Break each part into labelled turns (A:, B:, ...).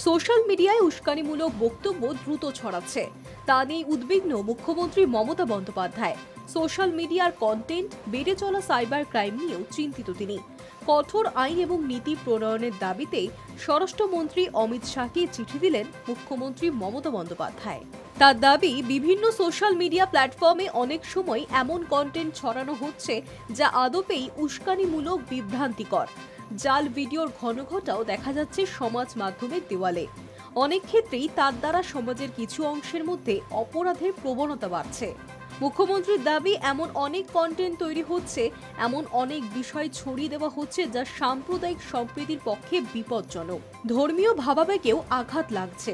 A: Social মিডিয়ায় উস্কানিমূলক বক্তব্য দ্রুত ছড়াচ্ছে, তা নিয়ে উদ্বিগ্ন মুখ্যমন্ত্রী মমতা বন্দ্যোপাধ্যায়। সোশ্যাল মিডিয়ার কন্টেন্ট, বেড়ে চলা সাইবার ক্রাইম নিয়েও চিন্তিত তিনি। কঠোর আইন এবং নীতি প্রণয়নের দাবিতে স্বরাষ্ট্রমন্ত্রী অমিত শাহকে চিঠি দিলেন মুখ্যমন্ত্রী মমতা বন্দ্যোপাধ্যায়। তার দাবি, বিভিন্ন সোশ্যাল মিডিয়া প্ল্যাটফর্মে অনেক সময় এমন কন্টেন্ট ছড়ানো হচ্ছে যা আদপেই উস্কানিমূলক, বিভ্রান্তিকর। জাল ভিডিওর ঘনঘটাও দেখা যাচ্ছে সমাজ মাধ্যমের দেওয়ালে। অনেক ক্ষেত্রেই তার দ্বারা সমাজের কিছু অংশের মধ্যে অপরাধের প্রবণতা বাড়ছে। মুখ্যমন্ত্রীর দাবি, এমন অনেক কন্টেন্ট তৈরি হচ্ছে, এমন অনেক বিষয় ছড়িয়ে দেওয়া হচ্ছে যা সাম্প্রদায়িক সম্প্রীতির পক্ষে বিপজ্জনক। ধর্মীয় ভাবাবেগেও আঘাত লাগছে।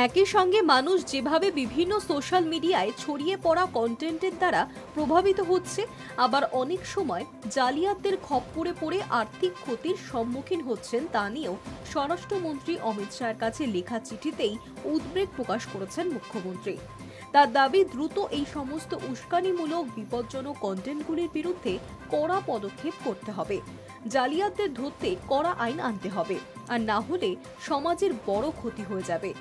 A: একই সঙ্গে মানুষ যেভাবে বিভিন্ন সোশ্যাল মিডিয়ায় ছড়িয়ে পড়া কন্টেন্টের দ্বারা প্রভাবিত হচ্ছে, আবার অনেক সময় জালিয়াতদের খপ্পরে পড়ে আর্থিক ক্ষতির সম্মুখীন হচ্ছেন, তা নিয়েও স্বরাষ্ট্রমন্ত্রী অমিত শাহের কাছে লেখা চিঠিতেই উদ্বেগ প্রকাশ করেছেন মুখ্যমন্ত্রী। তার দাবি, দ্রুত এই সমস্ত উস্কানিমূলক, বিপজ্জনক কন্টেন্টগুলির বিরুদ্ধে কড়া পদক্ষেপ করতে হবে। জালিয়াতদের ধরতে কড়া আইন আনতে হবে, আর না হলে সমাজের বড় ক্ষতি হয়ে যাবে।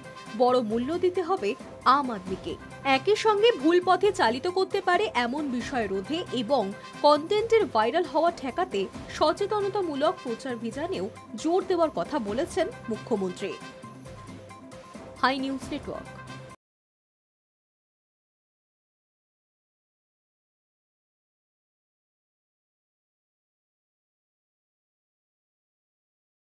A: বড় মূল্য দিতে হবে আম আদমিকে। একই সঙ্গে ভুল পথে চালিত করতে পারে এমন বিষয় রোধে এবং কন্টেন্টের ভাইরাল হওয়া ঠেকাতে সচেতনতামূলক প্রচারাভিযানেও জোর দেওয়ার কথা বলেছেন মুখ্যমন্ত্রী। Hi News network.